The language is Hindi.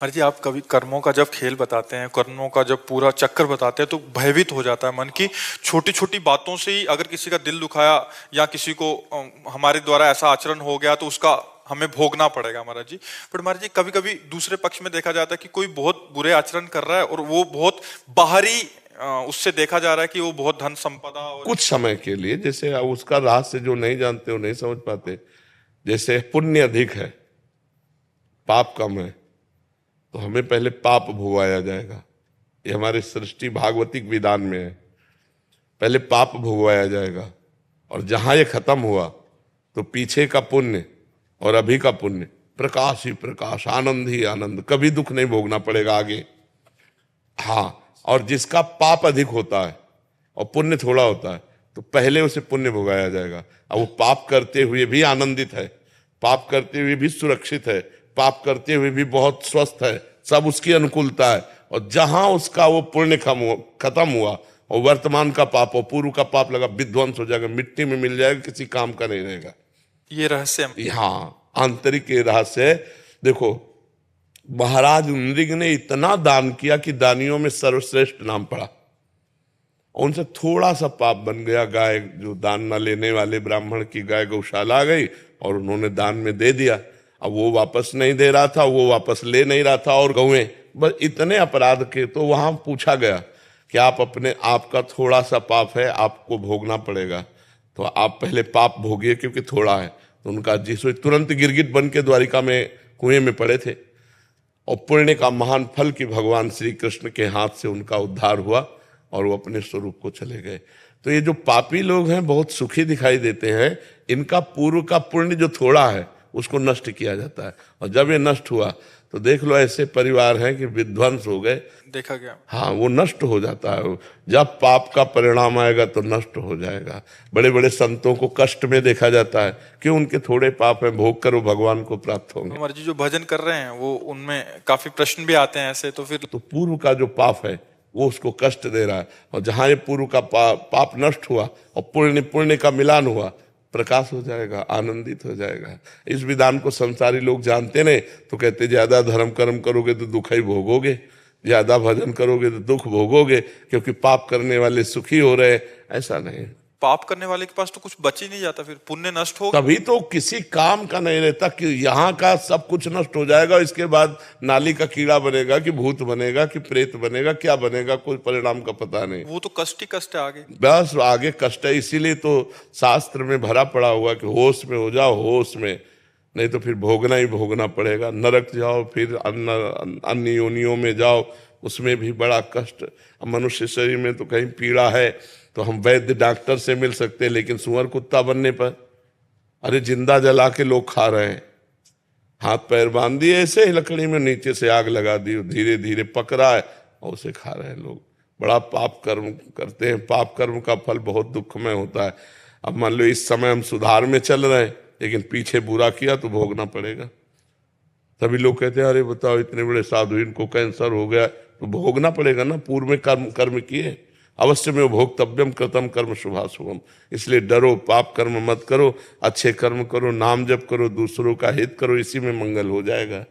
हर जी आप कभी कर्मों का जब खेल बताते हैं, कर्मों का जब पूरा चक्कर बताते हैं तो भयभीत हो जाता है मन की। छोटी छोटी बातों से ही अगर किसी का दिल दुखाया या किसी को हमारे द्वारा ऐसा आचरण हो गया तो उसका हमें भोगना पड़ेगा महाराज जी। पर महाराज जी कभी कभी दूसरे पक्ष में देखा जाता है कि कोई बहुत बुरे आचरण कर रहा है और वो बहुत बाहरी उससे देखा जा रहा है कि वो बहुत धन संपदा और कुछ समय के लिए, जैसे उसका रहस्य जो नहीं जानते वो नहीं समझ पाते। जैसे पुण्य अधिक है, पाप कम है, तो हमें पहले पाप भोगाया जाएगा। ये हमारे सृष्टि भागवतिक विधान में है। पहले पाप भोगवाया जाएगा और जहां ये खत्म हुआ तो पीछे का पुण्य और अभी का पुण्य प्रकाश ही प्रकाश, आनंद ही आनंद, कभी दुख नहीं भोगना पड़ेगा आगे। हाँ, और जिसका पाप अधिक होता है और पुण्य थोड़ा होता है तो पहले उसे पुण्य भोगाया जाएगा। अब वो पाप करते हुए भी आनंदित है, पाप करते हुए भी सुरक्षित है, पाप करते हुए भी बहुत स्वस्थ है, सब उसकी अनुकूलता है। और जहां उसका वो पुण्य खत्म हुआ और वर्तमान का पाप और पूर्व का पाप लगा, विध्वंस हो जाएगा, मिट्टी में मिल जाएगा, किसी काम का नहीं रहेगा। ये रहस्य। हाँ, आंतरिक ये रहस्य है। देखो, महाराज नृग ने इतना दान किया कि दानियों में सर्वश्रेष्ठ नाम पड़ा। उनसे थोड़ा सा पाप बन गया, गाय जो दान न लेने वाले ब्राह्मण की गाय गौशाला आ गई और उन्होंने दान में दे दिया। अब वो वापस नहीं दे रहा था, वो वापस ले नहीं रहा था, और गौएं, बस इतने अपराध के। तो वहां पूछा गया कि आप अपने आप का थोड़ा सा पाप है, आपको भोगना पड़ेगा, तो आप पहले पाप भोगिए क्योंकि थोड़ा है। तो उनका जिसो तुरंत गिरगिट बन के द्वारिका में कुएं में पड़े थे और पुण्य का महान फल कि भगवान श्री कृष्ण के हाथ से उनका उद्धार हुआ और वो अपने स्वरूप को चले गए। तो ये जो पापी लोग हैं बहुत सुखी दिखाई देते हैं, इनका पूर्व का पुण्य जो थोड़ा है उसको नष्ट किया जाता है, और जब ये नष्ट हुआ तो देख लो ऐसे परिवार हैं कि विध्वंस हो गए, देखा गया। हाँ, वो नष्ट हो जाता है। जब पाप का परिणाम आएगा तो नष्ट हो जाएगा। बड़े बड़े संतों को कष्ट में देखा जाता है कि उनके थोड़े पाप है, भोग कर वो भगवान को प्राप्त होंगे। हमारे जी जो भजन कर रहे हैं वो उनमें काफी प्रश्न भी आते हैं ऐसे, तो फिर तो पूर्व का जो पाप है वो उसको कष्ट दे रहा है, और जहां ये पूर्व का पाप नष्ट हुआ और पुण्य पुण्य का मिलान हुआ, प्रकाश हो जाएगा, आनंदित हो जाएगा। इस विधान को संसारी लोग जानते नहीं तो कहते ज्यादा धर्म कर्म करोगे तो दुख ही भोगोगे, ज्यादा भजन करोगे तो दुख भोगोगे, क्योंकि पाप करने वाले सुखी हो रहे। ऐसा नहीं, पाप करने वाले के पास तो कुछ बच ही नहीं जाता, फिर पुण्य नष्ट हो तभी तो किसी काम का नहीं रहता कि यहाँ का सब कुछ नष्ट हो जाएगा, इसके बाद नाली का कीड़ा बनेगा कि भूत बनेगा कि प्रेत बनेगा, क्या बनेगा, कोई परिणाम का पता नहीं। वो तो कष्ट ही कष्ट है आगे, बस आगे कष्ट है। इसीलिए तो शास्त्र में भरा पड़ा हुआ कि होश में हो जाओ, होश में, नहीं तो फिर भोगना ही भोगना पड़ेगा। नरक जाओ, फिर अन्य योनियों में जाओ, उसमें भी बड़ा कष्ट। मनुष्य शरीर में तो कहीं पीड़ा है तो हम वैद्य डॉक्टर से मिल सकते हैं, लेकिन सुअर कुत्ता बनने पर, अरे जिंदा जला के लोग खा रहे हैं, हाथ पैर बांध दिए ऐसे ही लकड़ी में, नीचे से आग लगा दी, धीरे धीरे पक रहा है और उसे खा रहे हैं लोग। बड़ा पाप कर्म करते हैं, पाप कर्म का फल बहुत दुखमय होता है। अब मान लो इस समय हम सुधार में चल रहे हैं, लेकिन पीछे बुरा किया तो भोगना पड़ेगा। सभी लोग कहते हैं अरे बताओ इतने बड़े साधु, इनको कैंसर हो गया, तो भोगना पड़ेगा ना, पूर्व में कर्म कर्म किए, अवश्य में भोक्तव्यम कृतम कर्म शुभाशुभम। इसलिए डरो, पाप कर्म मत करो, अच्छे कर्म करो, नाम जप करो, दूसरों का हित करो, इसी में मंगल हो जाएगा।